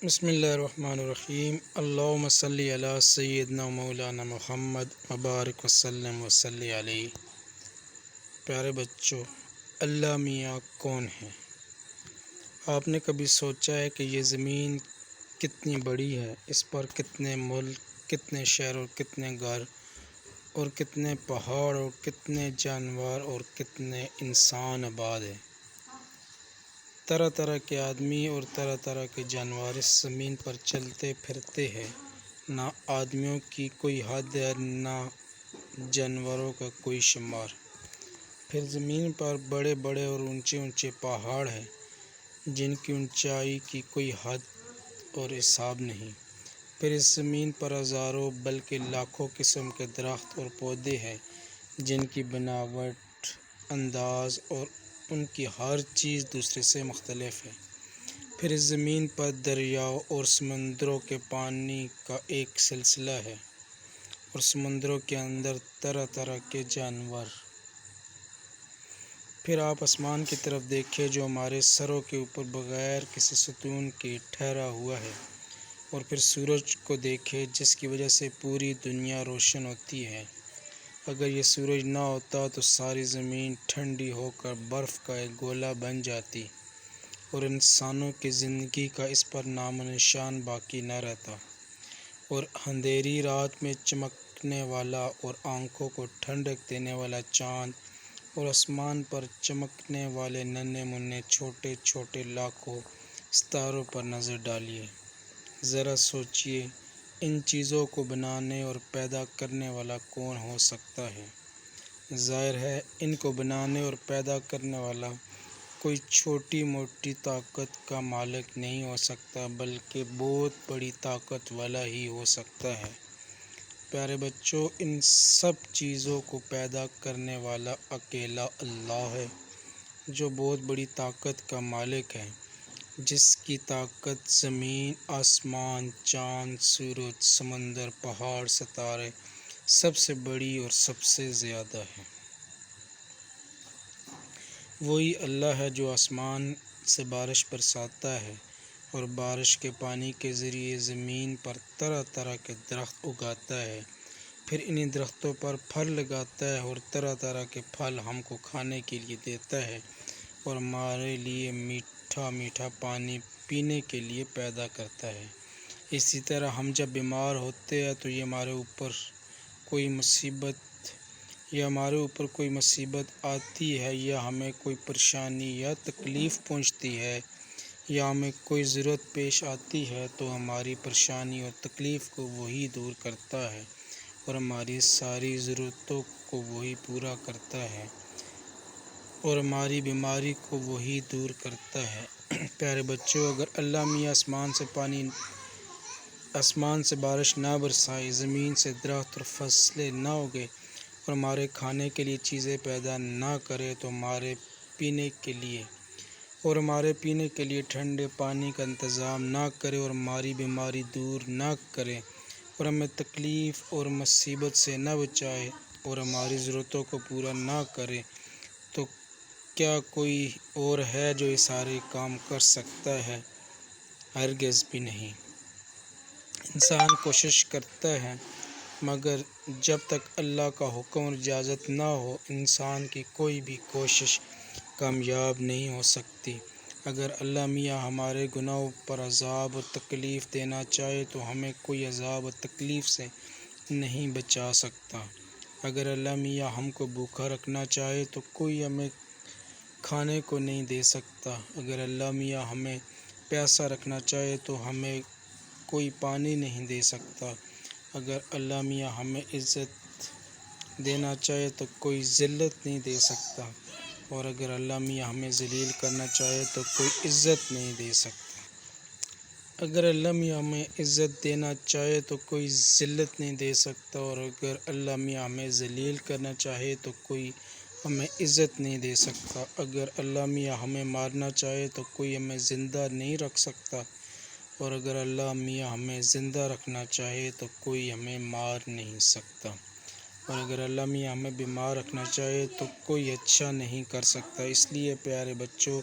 بسم اللہ الرحمن الرحیم۔ اللہم صلی علی سیدنا مولانا محمد مبارک وسلم وصلی علیہ۔ پیارے بچوں، اللہ میاں کون ہے؟ آپ نے کبھی سوچا ہے کہ یہ زمین کتنی بڑی ہے؟ اس پر کتنے ملک، کتنے شہر اور کتنے گھر اور کتنے پہاڑ اور کتنے جانور اور کتنے انسان آباد ہیں۔ طرح طرح کے آدمی اور طرح طرح کے جانور اس زمین پر چلتے پھرتے ہیں۔ نہ آدمیوں کی کوئی حد ہے، نہ جانوروں کا کوئی شمار۔ پھر زمین پر بڑے بڑے اور اونچے اونچے پہاڑ ہیں جن کی اونچائی کی کوئی حد اور حساب نہیں۔ پھر اس زمین پر ہزاروں بلکہ لاکھوں قسم کے درخت اور پودے ہیں جن کی بناوٹ، انداز اور ان کی ہر چیز دوسرے سے مختلف ہے۔ پھر اس زمین پر دریاؤں اور سمندروں کے پانی کا ایک سلسلہ ہے اور سمندروں کے اندر طرح طرح کے جانور۔ پھر آپ آسمان کی طرف دیکھیں جو ہمارے سروں کے اوپر بغیر کسی ستون کے ٹھہرا ہوا ہے، اور پھر سورج کو دیکھیں جس کی وجہ سے پوری دنیا روشن ہوتی ہے۔ اگر یہ سورج نہ ہوتا تو ساری زمین ٹھنڈی ہو کر برف کا ایک گولا بن جاتی اور انسانوں کی زندگی کا اس پر نام و نشان باقی نہ رہتا، اور اندھیری رات میں چمکنے والا اور آنکھوں کو ٹھنڈک دینے والا چاند اور آسمان پر چمکنے والے ننھے منھے چھوٹے چھوٹے لاکھوں ستاروں پر نظر ڈالیے۔ ذرا سوچئے، ان چیزوں کو بنانے اور پیدا کرنے والا کون ہو سکتا ہے؟ ظاہر ہے ان کو بنانے اور پیدا کرنے والا کوئی چھوٹی موٹی طاقت کا مالک نہیں ہو سکتا، بلکہ بہت بڑی طاقت والا ہی ہو سکتا ہے۔ پیارے بچوں، ان سب چیزوں کو پیدا کرنے والا اکیلا اللہ ہے، جو بہت بڑی طاقت کا مالک ہے، جس کی طاقت زمین، آسمان، چاند، سورج، سمندر، پہاڑ، ستارے سب سے بڑی اور سب سے زیادہ ہے۔ وہی اللہ ہے جو آسمان سے بارش برساتا ہے اور بارش کے پانی کے ذریعے زمین پر طرح طرح کے درخت اگاتا ہے، پھر انہی درختوں پر پھل لگاتا ہے اور طرح طرح کے پھل ہم کو کھانے کے لیے دیتا ہے اور ہمارے لیے میٹھا میٹھا پانی پینے کے لیے پیدا کرتا ہے۔ اسی طرح ہم جب بیمار ہوتے ہیں تو یہ ہمارے اوپر کوئی مصیبت آتی ہے، یا ہمیں کوئی پریشانی یا تکلیف پہنچتی ہے، یا ہمیں کوئی ضرورت پیش آتی ہے تو ہماری پریشانی اور تکلیف کو وہی دور کرتا ہے اور ہماری ساری ضرورتوں کو وہی پورا کرتا ہے اور ہماری بیماری کو وہی دور کرتا ہے۔ پیارے بچوں، اگر اللہ میاں آسمان سے بارش نہ برسائے، زمین سے درخت اور فصلیں نہ اگے اور ہمارے کھانے کے لیے چیزیں پیدا نہ کرے تو ہمارے پینے کے لیے ٹھنڈے پانی کا انتظام نہ کرے اور ہماری بیماری دور نہ کرے اور ہمیں تکلیف اور مصیبت سے نہ بچائے اور ہماری ضرورتوں کو پورا نہ کرے، تو کیا کوئی اور ہے جو یہ سارے کام کر سکتا ہے؟ ہرگز بھی نہیں۔ انسان کوشش کرتا ہے، مگر جب تک اللہ کا حکم اور اجازت نہ ہو انسان کی کوئی بھی کوشش کامیاب نہیں ہو سکتی۔ اگر اللہ میاں ہمارے گناہوں پر عذاب اور تکلیف دینا چاہے تو ہمیں کوئی عذاب اور تکلیف سے نہیں بچا سکتا۔ اگر اللہ میاں ہم کو بھوکا رکھنا چاہے تو کوئی ہمیں کھانے کو نہیں دے سکتا۔ اگر اللہ میاں ہمیں پیاسا رکھنا چاہے تو ہمیں کوئی پانی نہیں دے سکتا۔ اگر اللہ میاں ہمیں عزت دینا چاہے تو کوئی ذلت نہیں دے سکتا، اور اگر اللہ میاں ہمیں ذلیل کرنا چاہے تو کوئی عزت نہیں دے سکتا۔ اگر اللہ میاں ہمیں عزت دینا چاہے تو کوئی ذلت نہیں دے سکتا، اور اگر اللہ میاں ہمیں ذلیل کرنا چاہے تو کوئی ہمیں عزت نہیں دے سکتا۔ اگر اللہ میاں ہمیں مارنا چاہے تو کوئی ہمیں زندہ نہیں رکھ سکتا، اور اگر اللہ میاں ہمیں زندہ رکھنا چاہے تو کوئی ہمیں مار نہیں سکتا، اور اگر اللہ میاں ہمیں بیمار رکھنا چاہے تو کوئی اچھا نہیں کر سکتا۔ اس لیے پیارے بچوں،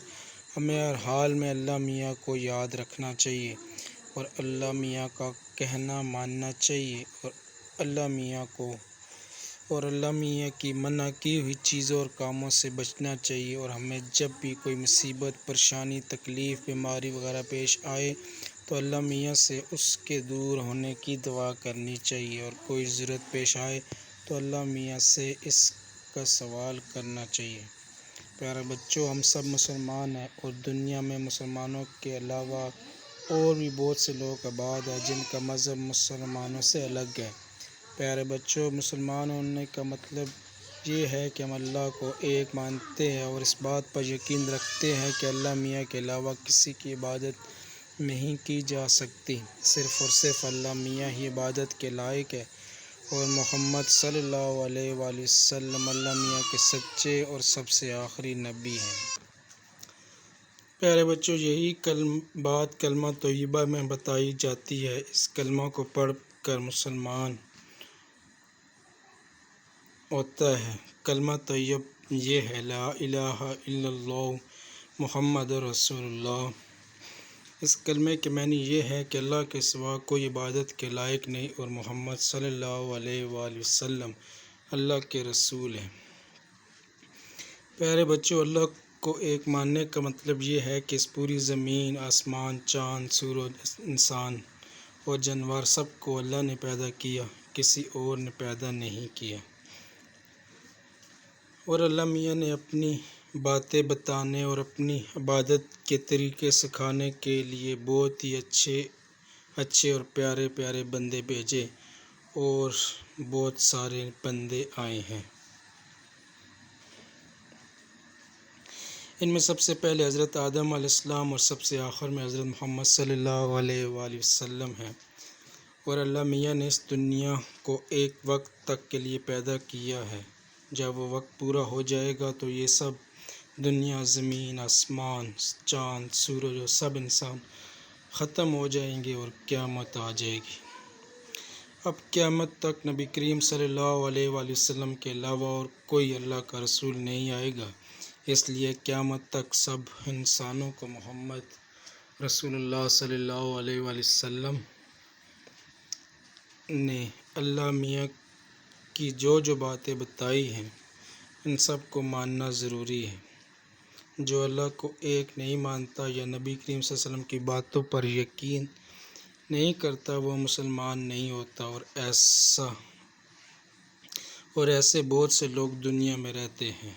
ہمیں ہر حال میں اللہ میاں کو یاد رکھنا چاہیے اور اللہ میاں کا کہنا ماننا چاہیے، اور اللہ میاں کی منع کی ہوئی چیزوں اور کاموں سے بچنا چاہیے، اور ہمیں جب بھی کوئی مصیبت، پریشانی، تکلیف، بیماری وغیرہ پیش آئے تو اللہ میاں سے اس کے دور ہونے کی دعا کرنی چاہیے، اور کوئی ضرورت پیش آئے تو اللہ میاں سے اس کا سوال کرنا چاہیے۔ پیارے بچوں، ہم سب مسلمان ہیں، اور دنیا میں مسلمانوں کے علاوہ اور بھی بہت سے لوگ آباد ہیں جن کا مذہب مسلمانوں سے الگ ہے۔ پیارے بچوں، مسلمان ہونے کا مطلب یہ ہے کہ ہم اللہ کو ایک مانتے ہیں اور اس بات پر یقین رکھتے ہیں کہ اللہ میاں کے علاوہ کسی کی عبادت نہیں کی جا سکتی، صرف اور صرف اللہ میاں ہی عبادت کے لائق ہے، اور محمد صلی اللہ علیہ وآلہ وسلم اللہ میاں کے سچے اور سب سے آخری نبی ہیں۔ پیارے بچوں، یہی بات کلمہ طیبہ میں بتائی جاتی ہے۔ اس کلمہ کو پڑھ کر مسلمان ہوتا ہے۔ کلمہ طیب یہ ہے، لا الہ الا اللہ محمد رسول اللہ۔ اس کلمے کے معنی یہ ہے کہ اللہ کے سوا کوئی عبادت کے لائق نہیں، اور محمد صلی اللہ علیہ وآلہ وسلم اللہ کے رسول ہیں۔ پیارے بچوں، اللہ کو ایک ماننے کا مطلب یہ ہے کہ اس پوری زمین، آسمان، چاند، سورج، انسان اور جانور سب کو اللہ نے پیدا کیا، کسی اور نے پیدا نہیں کیا، اور اللہ میاں نے اپنی باتیں بتانے اور اپنی عبادت کے طریقے سکھانے کے لیے بہت ہی اچھے اور پیارے پیارے بندے بھیجے، اور بہت سارے بندے آئے ہیں۔ ان میں سب سے پہلے حضرت آدم علیہ السلام، اور سب سے آخر میں حضرت محمد صلی اللہ علیہ وآلہ وسلم ہیں، اور اللہ میاں نے اس دنیا کو ایک وقت تک کے لیے پیدا کیا ہے۔ جب وہ وقت پورا ہو جائے گا تو یہ سب دنیا، زمین، آسمان، چاند، سورج اور سب انسان ختم ہو جائیں گے اور قیامت آ جائے گی۔ اب قیامت تک نبی کریم صلی اللہ علیہ وآلہ وسلم کے علاوہ اور کوئی اللہ کا رسول نہیں آئے گا، اس لیے قیامت تک سب انسانوں کو محمد رسول اللہ صلی اللہ علیہ وآلہ وسلم نے اللہ میاں کی جو باتیں بتائی ہیں ان سب کو ماننا ضروری ہے۔ جو اللہ کو ایک نہیں مانتا یا نبی کریم صلی اللہ علیہ وسلم کی باتوں پر یقین نہیں کرتا وہ مسلمان نہیں ہوتا، اور ایسے بہت سے لوگ دنیا میں رہتے ہیں،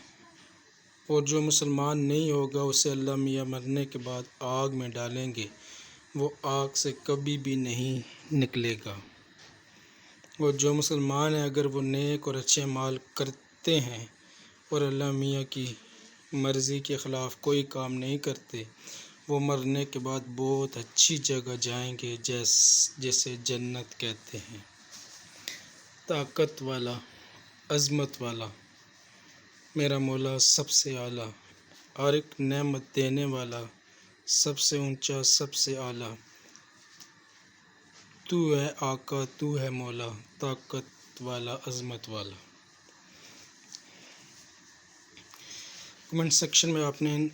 اور جو مسلمان نہیں ہوگا اسے اللہ میاں مرنے کے بعد آگ میں ڈالیں گے، وہ آگ سے کبھی بھی نہیں نکلے گا۔ اور جو مسلمان ہیں اگر وہ نیک اور اچھے اعمال کرتے ہیں اور اللہ میاں کی مرضی کے خلاف کوئی کام نہیں کرتے، وہ مرنے کے بعد بہت اچھی جگہ جائیں گے جیسے جنت کہتے ہیں۔ طاقت والا، عظمت والا میرا مولا سب سے اعلیٰ، ہر ایک نعمت دینے والا، سب سے اونچا، سب سے اعلیٰ، تو ہے آقا، تو ہے مولا، طاقت والا، عظمت والا۔ کمنٹ سیکشن میں آپ نے ان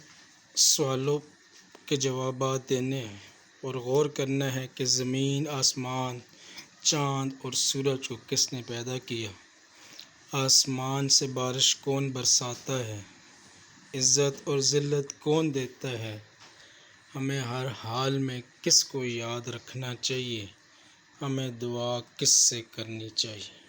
سوالوں کے جوابات دینے ہیں اور غور کرنا ہے کہ زمین، آسمان، چاند اور سورج کو کس نے پیدا کیا؟ آسمان سے بارش کون برساتا ہے؟ عزت اور ذلت کون دیتا ہے؟ ہمیں ہر حال میں کس کو یاد رکھنا چاہیے؟ ہمیں دعا کس سے کرنی چاہیے؟